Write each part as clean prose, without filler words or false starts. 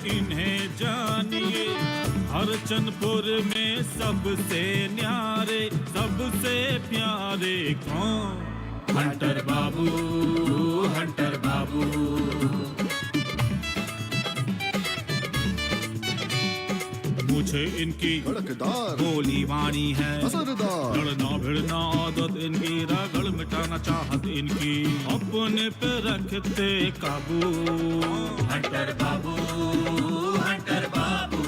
इन्हें जानिए, हरचंदपुर में सबसे न्यारे, सबसे प्यारे कौन? हंटर बाबू, हंटर बाबू। मुझे इनकी धड़कदार बोली वाणी है असरदार, लड़ना भिड़ना आदत इनकी, रगड़ मिटाना चाहत इनकी, अपने पे रखते काबू। हंटर बाबू, हंटर बाबू।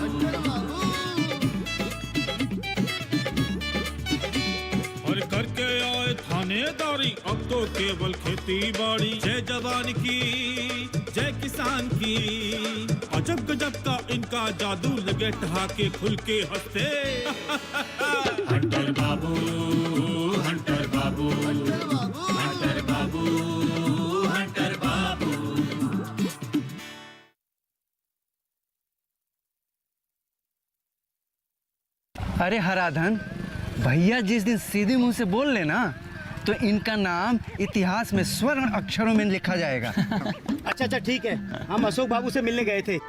और करके आए थानेदारी, अब तो केवल खेती बाड़ी। जय जवान की, जय किसान की, अजब गजब का इनका जादू, लगे ठहाके खुल के हंसते। हंटर बाबू, हंटर बाबू, हंटर बाबू, हंटर बाबू। अरे हराधन, भैया जिस दिन सीधे मुंह से बोल लेना तो इनका नाम इतिहास में स्वर्ण अक्षरों में लिखा जाएगा। अच्छा ठीक है, हम अशोक बाबू से मिलने गए थे।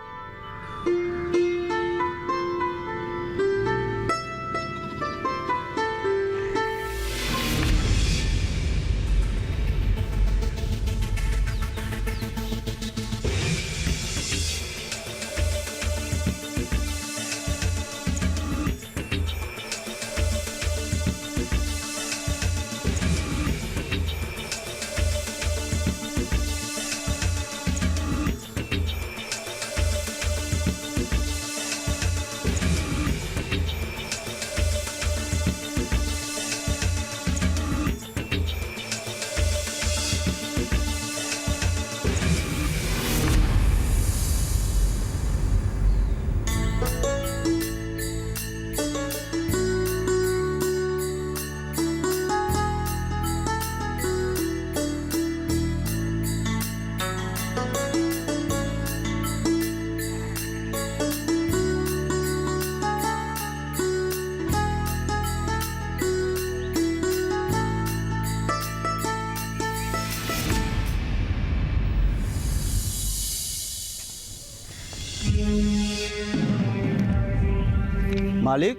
मालिक,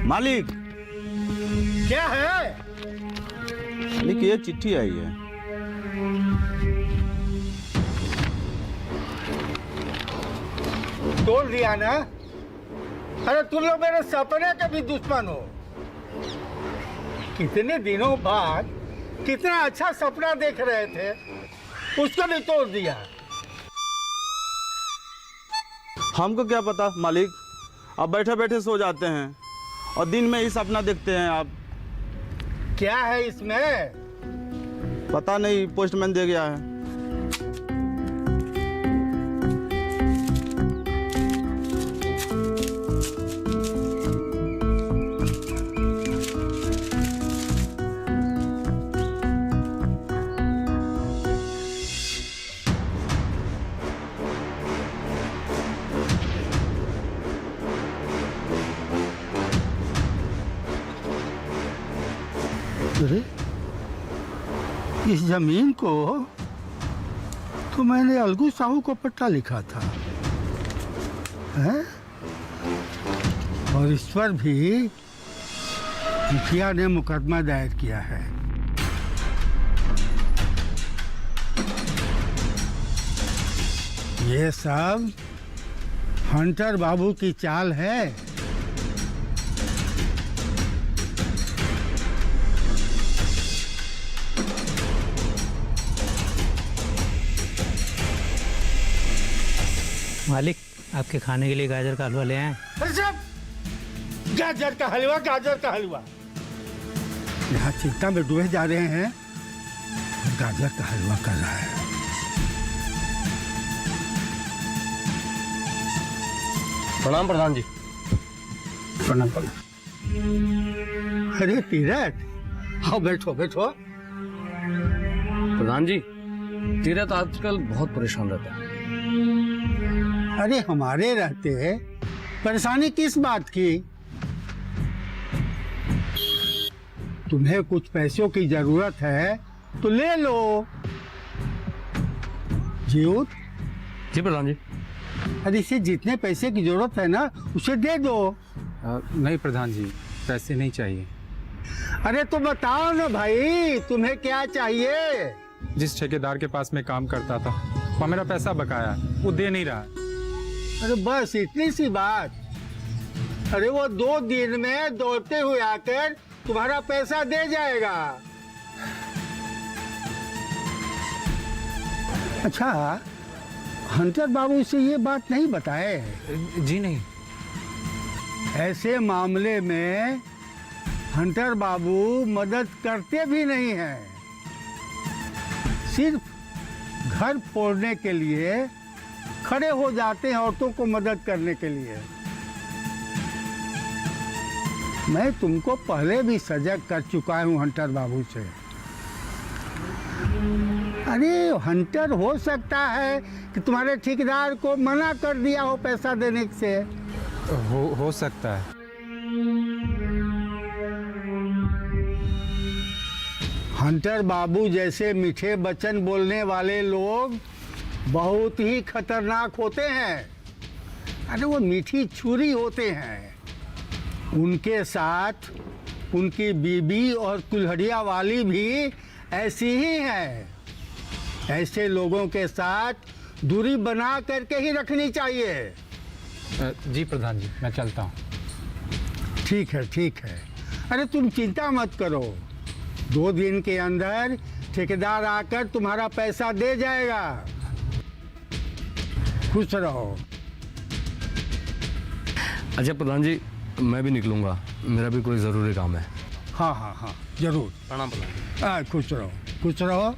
मालिक। क्या है? मालिक, ये चिट्ठी आई है। तोड़ दिया ना? अरे तुम लोग मेरे सपने के भी दुश्मन हो। कितने दिनों बाद कितना अच्छा सपना देख रहे थे, उसको भी तोड़ दिया। हमको क्या पता मालिक, अब बैठे बैठे सो जाते हैं और दिन में ही सपना देखते हैं आप। क्या है इसमें? पता नहीं, पोस्टमैन दे गया है। इस जमीन को तो मैंने अलगू साहू को पट्टा लिखा था, हैं? और इस पर भी मुखिया ने मुकदमा दायर किया है। ये सब हंटर बाबू की चाल है। मालिक, आपके खाने के लिए गाजर का हलवा ले आए। गाजर का हलवा, गाजर का हलवा। यहाँ चिंता में डूबे जा रहे हैं, गाजर का हलवा कर रहा है। प्रणाम प्रधान जी। प्रणाम प्रणाम। अरे तीरथ, आओ बैठो बैठो। प्रधान जी, तीरथ आजकल बहुत परेशान रहता है। अरे हमारे रहते परेशानी किस बात की? तुम्हें कुछ पैसों की जरूरत है तो ले लो। जीत जी प्रधान जी। अरे इसे जितने पैसे की जरूरत है ना उसे दे दो। नहीं प्रधान जी, पैसे नहीं चाहिए। अरे तो बताओ ना भाई, तुम्हें क्या चाहिए? जिस ठेकेदार के पास मैं काम करता था वो मेरा पैसा बकाया है, वो दे नहीं रहा। अरे बस इतनी सी बात। अरे वो 2 दिन में दौड़ते हुए आकर तुम्हारा पैसा दे जाएगा। अच्छा, हंटर बाबू से ये बात नहीं बताए? जी नहीं। ऐसे मामले में हंटर बाबू मदद करते भी नहीं हैं, सिर्फ घर फोड़ने के लिए खड़े हो जाते हैं औरतों को मदद करने के लिए। मैं तुमको पहले भी सजग कर चुका हूं हंटर बाबू से। अरे हंटर हो सकता है कि तुम्हारे ठेकेदार को मना कर दिया हो पैसा देने से। हो सकता है। हंटर बाबू जैसे मीठे वचन बोलने वाले लोग बहुत ही खतरनाक होते हैं। अरे वो मीठी छुरी होते हैं। उनके साथ उनकी बीबी और कुल्हड़िया वाली भी ऐसी ही है। ऐसे लोगों के साथ दूरी बना करके ही रखनी चाहिए। जी प्रधान जी, मैं चलता हूँ। ठीक है, ठीक है। अरे तुम चिंता मत करो, 2 दिन के अंदर ठेकेदार आकर तुम्हारा पैसा दे जाएगा। खुश रहो। अच्छा प्रधान जी, मैं भी निकलूंगा, मेरा भी कोई ज़रूरी काम है। हाँ हाँ हाँ, जरूर। प्रणाम प्रधान। खुश रहो, खुश रहो।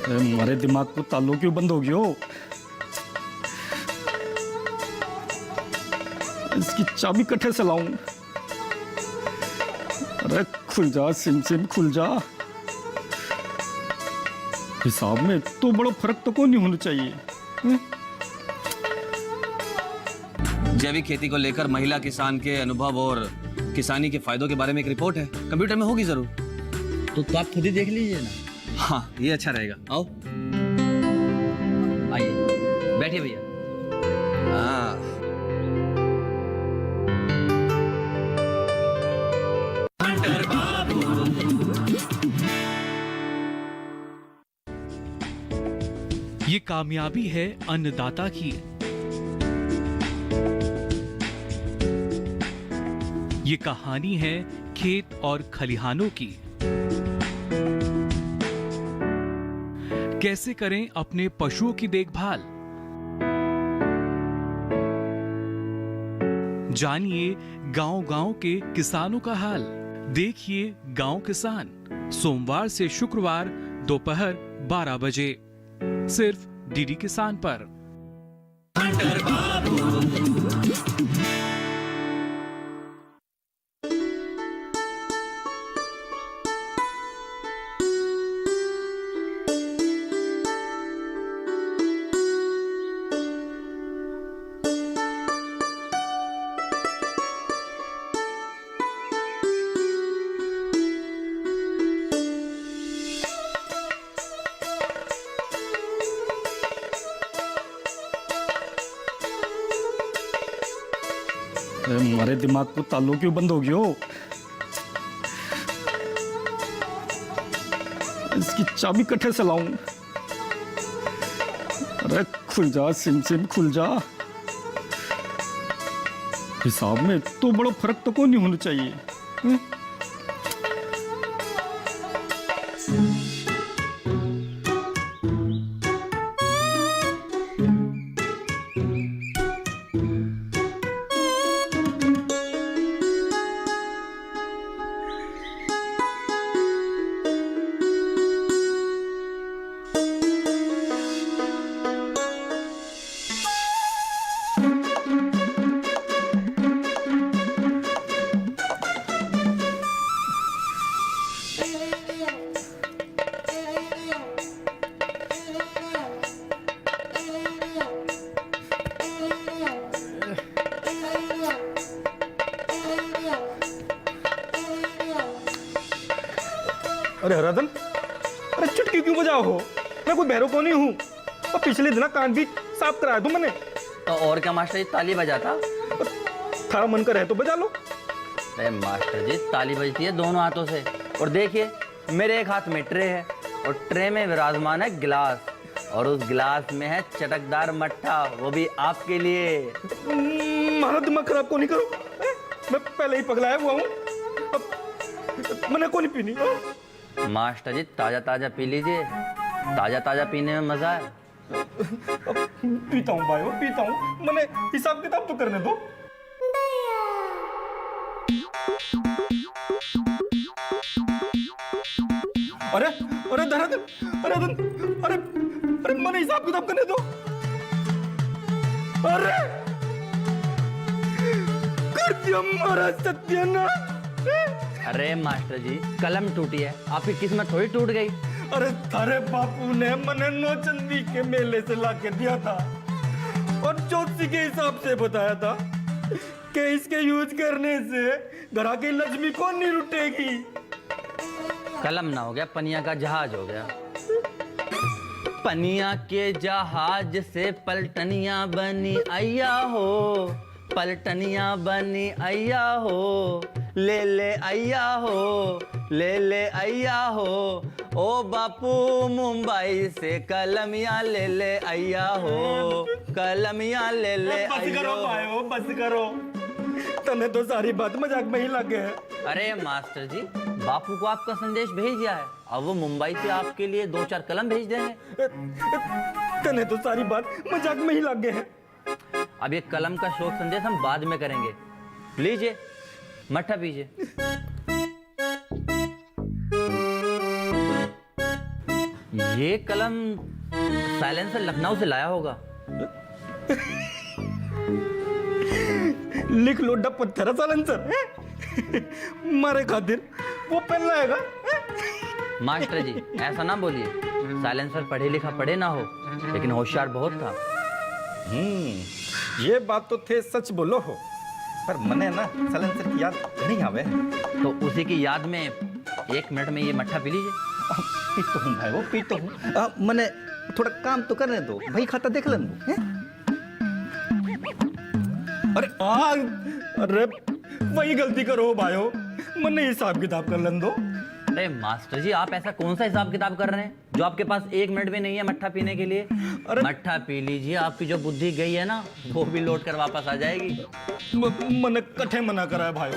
हमारे दिमाग को ताल्लू क्यों बंद हो गया हो? इसकी चाबी कट्ठे से लाऊं? अरे खुल जा सिम सिम, खुल जा। हिसाब में तो बड़ा फर्क तो कोई नहीं होना चाहिए। जैविक खेती को लेकर महिला किसान के अनुभव और किसानी के फायदों के बारे में एक रिपोर्ट है, कंप्यूटर में होगी जरूर। तो आप खुद ही देख लीजिए ना। हाँ, ये अच्छा रहेगा। आओ आइए, बैठिए भैया। हाँ, ये कामयाबी है अन्नदाता की। ये कहानी है खेत और खलिहानों की। कैसे करें अपने पशुओं की देखभाल, जानिए गांव-गांव के किसानों का हाल। देखिए गांव किसान, सोमवार से शुक्रवार दोपहर 12 बजे सिर्फ डीडी किसान पर। हमारे दिमाग को ताल्लू क्यों बंद हो गया हो? इसकी चाबी कट्ठे से लाऊं? अरे खुल जा सिम सिम, खुल जा। हिसाब में तो बड़ा फर्क तो कोई नहीं होना चाहिए। अरे हराधन, अरे चुटकी क्यों बजाओ हो? मैं कोई बहरो को नहीं हूँ। और पिछले दिन कान भी साफ कराया तू मैंने। तो और क्या मास्टर जी, ताली बजाता। थारा मन कर है तो बजा लो। अरे मास्टर जी, ताली बजती है दोनों हाथों से। और देखिए, मेरे एक हाथ में ट्रे है और ट्रे में विराजमान है गिलास, और उस गिलास में है चटकदार मट्ठा, वो भी आपके लिए। मारा दिमाग खराब को नहीं करो। मैं पहले ही पगलाया हुआ हूँ, मैंने को नहीं पीनी। मास्टर जी, ताजा ताजा पी लीजिए, ताजा ताजा पीने में मजा है। पीता हूँ भाई, पीता हूँ। मैंने हिसाब किताब तो करने दो। अरे अरे दर्द, अरे अरे अरे मैंने हिसाब किताब करने दो। अरे कर दिया मारा सत्यानाश। अरे मास्टर जी, कलम टूटी है, आपकी किस्मत थोड़ी टूट गई। अरे थारे बापू ने मने नौचंदी के मेले से लाके दिया था और चौथी के हिसाब से बताया था कि इसके यूज करने से घरा की लक्ष्मी कौन नहीं लुटेगी। कलम ना हो गया, पनिया का जहाज हो गया। पनिया के जहाज से पलटनिया बनी अय्या हो, पलटनिया बनी अय्या हो, ले ले अय्या हो, ले ले अय्या हो। ओ बापू मुंबई से कलमिया ले ले अय्या हो, कलमिया ले ले बस अय्यो। करो भाई, बस करो। तने तो सारी बात मजाक में ही लगे है। अरे मास्टर जी, बापू को आपका संदेश भेज दिया है, अब वो मुंबई से आपके लिए 2-4 कलम भेज देंगे। तने तो सारी बात मजाक में ही लगे है। अब ये कलम का शौक संदेश हम बाद में करेंगे। लीजिए, मट्ठा पीजिए। ये कलम साइलेंसर लखनऊ से लाया होगा। लिख लो डब पत्थर साइलेंसर मारे खातिर वो पेन लाएगा। मास्टर जी, ऐसा ना बोलिए, साइलेंसर पढ़े लिखा पढ़े ना हो, लेकिन होशियार बहुत था। ये बात तो थे, सच बोलो हो, पर मने ना साइलेंसर की याद नहीं आवे। तो उसी की याद में 1 मिनट में ये मट्ठा पी लीजिए। पीतो हूँ भाई, वो पीतो हूँ। मने थोड़ा काम तो करने दो भाई, खाता देख लें। अरे अरे वही गलती करो भाइयों, मने हिसाब किताब कर लें दो। अरे मास्टर जी, आप ऐसा कौन सा हिसाब किताब कर रहे हैं जो आपके पास 1 मिनट भी नहीं है मट्ठा पीने के लिए? मट्ठा पी लीजिए, आपकी जो बुद्धि गई है ना, वो भी लौट कर वापस आ जाएगी। मैंने कठे मना करा है भाई,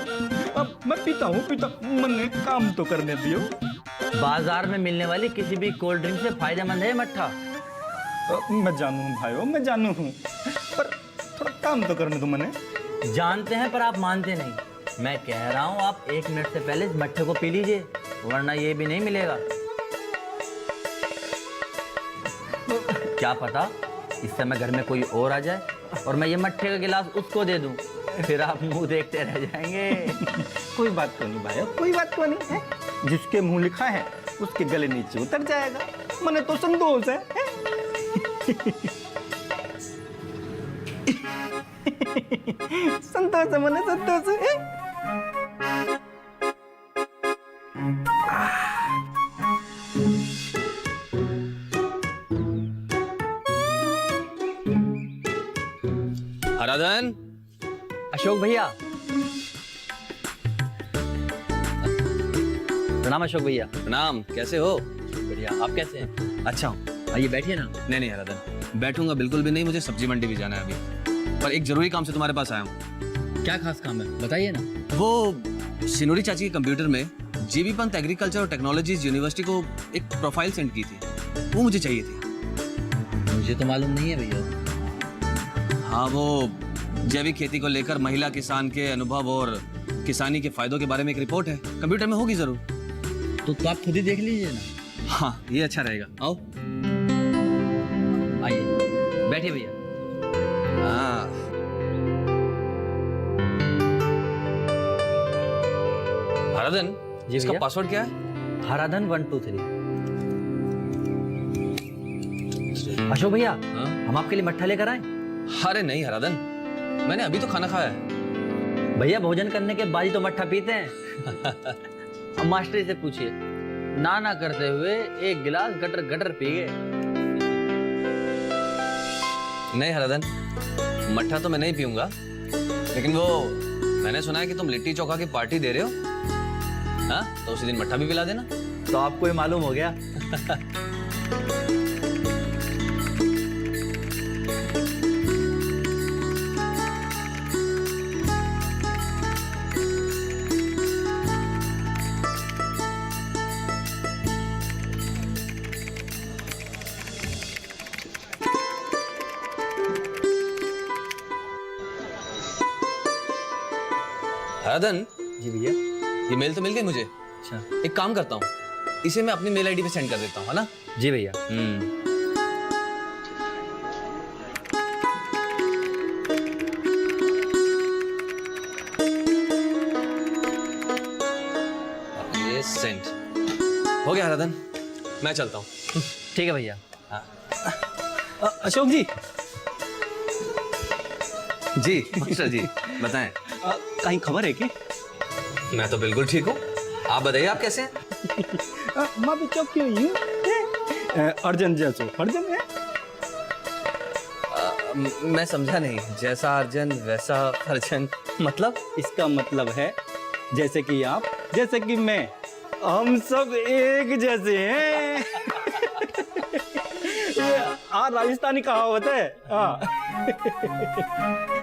अब मैं पीता हूँ, मैंने काम तो करने दियो। बाजार में मिलने वाली किसी भी कोल्ड ड्रिंक से फायदेमंद है मट्ठा। मैं जानू हूँ भाई, मैं जानू हूँ, पर थोड़ा काम तो करने दो। मैंने जानते हैं पर आप मानते नहीं। मैं कह रहा हूँ, आप 1 मिनट से पहले इस मट्ठे को पी लीजिए, वरना ये भी नहीं मिलेगा। क्या पता इस समय घर में कोई और आ जाए और मैं ये मट्ठे का गिलास उसको दे दूं, फिर आप मुंह देखते रह जाएंगे। कोई बात तो नहीं भाई, कोई बात तो नहीं है। जिसके मुंह लिखा है उसके गले नीचे उतर जाएगा, मने तो संतोष है। संतोष है, मने संतोष है। हराधन, अशोक भैया, प्रणाम अशोक भैया। प्रणाम, कैसे हो? बढ़िया, आप कैसे हैं? अच्छा हूँ। आइए बैठिए ना। नहीं नहीं हराधन, बैठूंगा बिल्कुल भी नहीं, मुझे सब्जी मंडी भी जाना है अभी, पर एक जरूरी काम से तुम्हारे पास आया हूँ। क्या खास काम है, बताइए ना। वो सिनोरी चाची के कंप्यूटर में जीबी पंत एग्रीकल्चर और टेक्नोलॉजीज यूनिवर्सिटी को एक प्रोफाइल सेंड की थी, वो मुझे चाहिए थी। मुझे तो मालूम नहीं है भैया। हाँ, वो जैविक खेती को लेकर महिला किसान के अनुभव और किसानी के फायदों के बारे में एक रिपोर्ट है, कंप्यूटर में होगी जरूर। तो आप खुद ही देख लीजिए ना। हाँ, ये अच्छा रहेगा। आओ। आइए बैठिए भैया। हाँ, हराधन, जी इसका भैया। पासवर्ड क्या है? हराधन 1 2 3। अशोक भैया, हाँ? हम आपके लिए मट्ठा लेकर आए। अरे नहीं हराधन, मैंने अभी तो खाना खाया है। भैया, भोजन करने के बाद ही तो मट्ठा पीते हैं। अब मास्टर से पूछिए। ना करते हुए एक गिलास गटर गटर पी गए। नहीं हरदन, मट्ठा तो मैं नहीं पीऊंगा, लेकिन वो मैंने सुना है कि तुम लिट्टी चोखा की पार्टी दे रहे हो। हाँ, तो उसी दिन मट्ठा भी पिला देना। तो आपको ये मालूम हो गया? हरदन, जी भैया। ये मेल तो मिल गई मुझे। अच्छा। एक काम करता हूँ, इसे मैं अपनी मेल आईडी पे सेंड कर देता हूँ, है ना? जी भैया। ये सेंड हो गया हरदन, मैं चलता हूँ। ठीक है भैया। अशोक जी, जी मास्टर जी, बताएं। कहीं खबर है कि? मैं तो बिल्कुल ठीक हूँ, आप बताइए आप कैसे हैं? माँ भी चौक क्यों ही? अर्जन जैसो अर्जन है। मैं समझा नहीं, जैसा अर्जन वैसा अर्जन मतलब? इसका मतलब है जैसे कि आप, जैसे कि मैं, हम सब एक जैसे हैं। ये राजस्थानी कहावत है।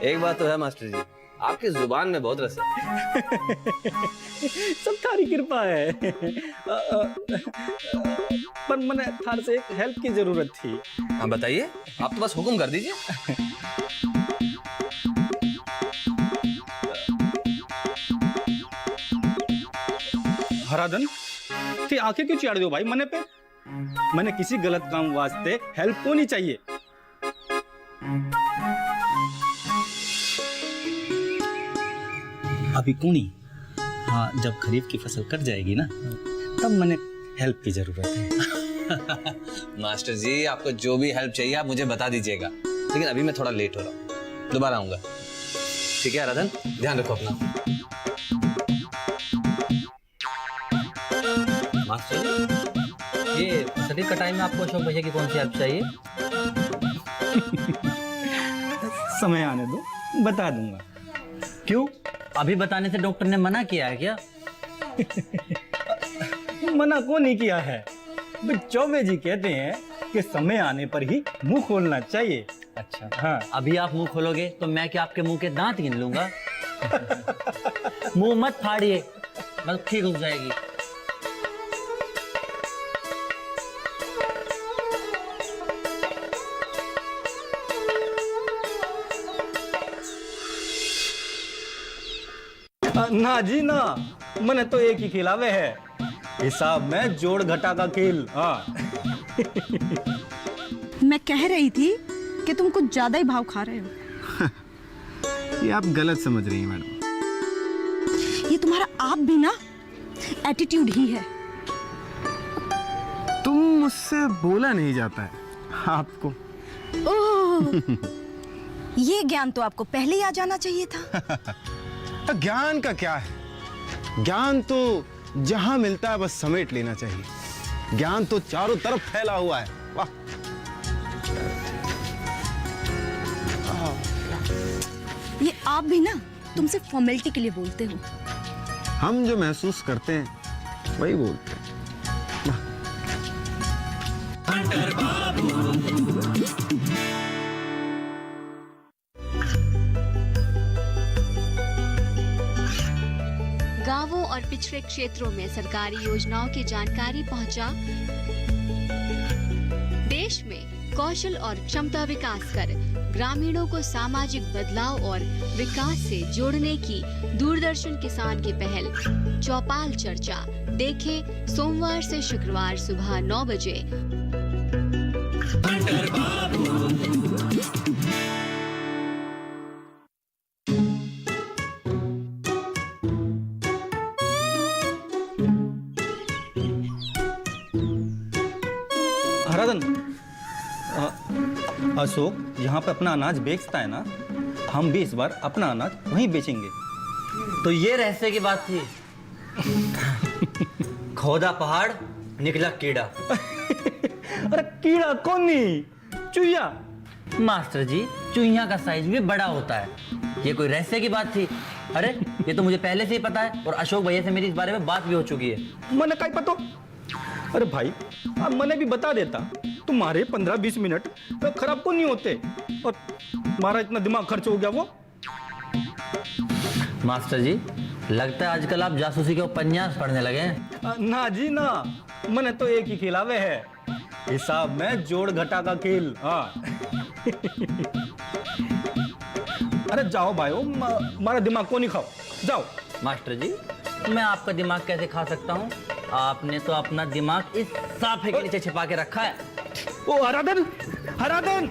एक बात तो है मास्टर जी, आपकी जुबान में बहुत रस है। सब थारी कृपा है। पर मैंने थार से एक हेल्प की जरूरत थी। हाँ बताइए, आप तो बस हुक्म कर दीजिए। हराधन, ते आंखें क्यों चिढ़ दो भाई मने पे? मैंने किसी गलत काम वास्ते हेल्प को नहीं चाहिए। अभी कूनी, हाँ, जब खरीफ की फसल कट जाएगी ना, तब मैंने हेल्प की जरूरत है। मास्टर जी, आपको जो भी हेल्प चाहिए आप मुझे बता दीजिएगा, लेकिन अभी मैं थोड़ा लेट हो रहा हूँ, दोबारा आऊंगा। ठीक है राधन, ध्यान रखो अपना। मास्टर जी, ये फसल कटाई में आपको अशोक भैया की कौन सी हेल्प चाहिए? समय आने दो, बता दूंगा। क्यों? अभी बताने से डॉक्टर ने मना किया है क्या? मना को नहीं किया है, चौबे जी कहते हैं कि समय आने पर ही मुंह खोलना चाहिए। अच्छा, हाँ। अभी आप मुंह खोलोगे तो मैं क्या आपके मुंह के दांत गिन लूंगा? मुंह मत फाड़िए, बस ठीक हो जाएगी। ना जी ना, मैंने तो एक ही खिलावे है, हिसाब में जोड़ घटा का खेल। हाँ। मैं कह रही थी कि तुम कुछ ज्यादा ही भाव खा रहे हो। ये आप गलत समझ रही हैं मैडम। ये तुम्हारा आप भी ना एटीट्यूड ही है। तुम मुझसे बोला नहीं जाता है आपको। ओह, ये ज्ञान तो आपको पहले ही आ जाना चाहिए था। ज्ञान का क्या है, ज्ञान तो जहां मिलता है बस समेट लेना चाहिए। ज्ञान तो चारों तरफ फैला हुआ है। वाह। ये आप भी ना तुमसे फॉर्मेलिटी के लिए बोलते हो। हम जो महसूस करते हैं वही बोलते हैं। गांवों और पिछड़े क्षेत्रों में सरकारी योजनाओं की जानकारी पहुंचा। देश में कौशल और क्षमता विकास कर ग्रामीणों को सामाजिक बदलाव और विकास से जोड़ने की दूरदर्शन किसान की पहल चौपाल चर्चा देखें सोमवार से शुक्रवार सुबह 9 बजे। हराधन, अशोक यहाँ पे अपना अनाज बेचता है ना, हम भी इस बार अपना अनाज वहीं बेचेंगे। तो ये रहस्य की बात थी। खोदा पहाड़ निकला कीड़ा। अरे कीड़ा कौन नहीं, चूहिया। मास्टर जी, चूहिया का साइज भी बड़ा होता है, ये कोई रहस्य की बात थी? अरे ये तो मुझे पहले से ही पता है और अशोक भैया से मेरी इस बारे में बात भी हो चुकी है। मैंने कहीं पता। अरे भाई, अब मैंने भी बता देता, तुम्हारे 15-20 मिनट तो खराब को नहीं होते और हमारा इतना दिमाग खर्च हो गया वो। मास्टर जी, लगता है आजकल आप जासूसी के उपन्यास पढ़ने लगे हैं। ना जी ना, मैंने तो एक ही खिलावे है, हिसाब में जोड़ घटा का खेल। हाँ। अरे जाओ भाइयों, हमारा दिमाग को नहीं खाओ, जाओ। मास्टर जी, मैं आपका दिमाग कैसे खा सकता हूँ? आपने तो अपना दिमाग इस साफे के नीचे छिपा के रखा है। ओ हराधन, हराधन।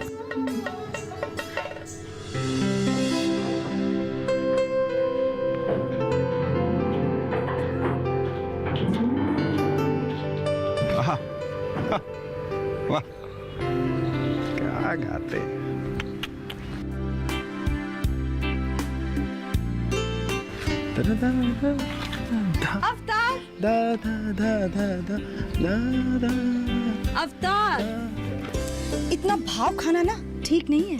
वाह, क्या गाते। अवतार, इतना भाव खाना ना ठीक नहीं है।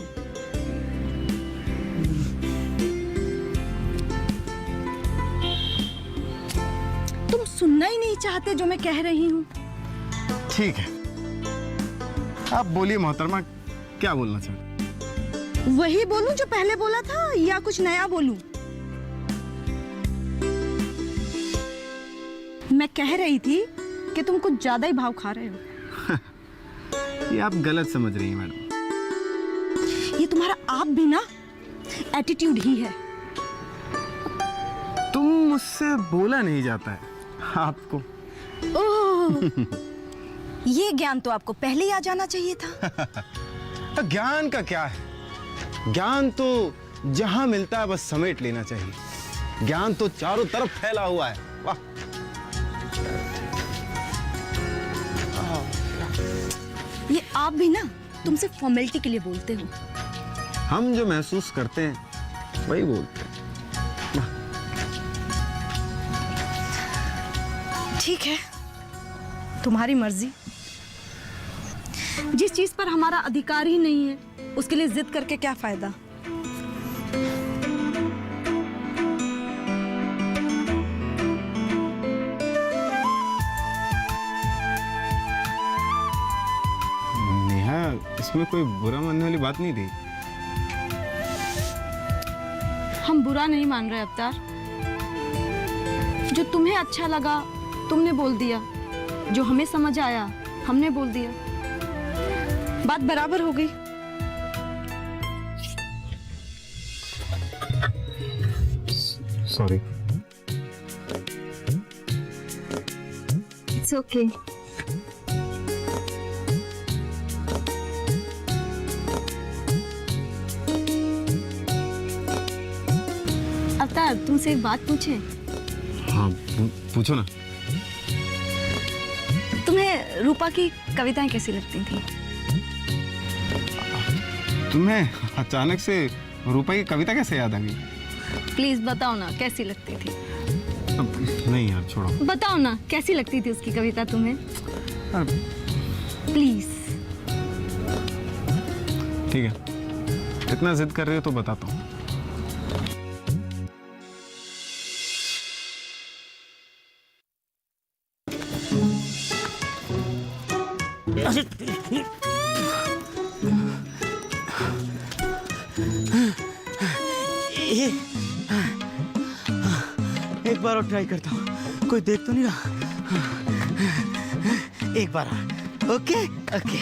तुम सुनना ही नहीं चाहते जो मैं कह रही हूँ। ठीक है, आप बोलिए मोहतरमा, क्या बोलना चाहते? वही बोलूं जो पहले बोला था या कुछ नया बोलूं? मैं कह रही थी कि तुम कुछ ज्यादा ही भाव खा रहे हो। ये आप गलत समझ रही हैं मैडम। ये तुम्हारा आप भी ना एटीट्यूड ही है। तुम मुझसे बोला नहीं जाता है आपको। ओह, ये ज्ञान तो आपको पहले ही आ जाना चाहिए था। ज्ञान का क्या है, ज्ञान तो जहां मिलता है बस समेट लेना चाहिए। ज्ञान तो चारों तरफ फैला हुआ है। वाह। ये आप भी ना तुमसे फॉर्मेलिटी के लिए बोलते हो। हम जो महसूस करते हैं वही बोलते हैं। ठीक है, तुम्हारी मर्जी। जिस चीज पर हमारा अधिकार ही नहीं है उसके लिए जिद करके क्या फायदा। नेहा, इसमें कोई बुरा मानने वाली बात नहीं थी। हम बुरा नहीं मान रहे अवतार। जो तुम्हें अच्छा लगा तुमने बोल दिया, जो हमें समझ आया हमने बोल दिया, बात बराबर हो गई। सॉरी। It's okay. अवतार, तुमसे एक बात पूछे? हाँ, पूछो ना। तुम्हें रूपा की कविताएं कैसी लगती थी? तुम्हें अचानक से रूपा की कविता कैसे याद आ गई? प्लीज बताओ ना, कैसी लगती थी? नहीं यार, छोड़ो। बताओ ना, कैसी लगती थी उसकी कविता तुम्हें? प्लीज। ठीक है, इतना जिद कर रहे हो तो बताता हूँ। एक बार और ट्राई करता हूँ, कोई देख तो नहीं रहा। एक बार और। Okay okay.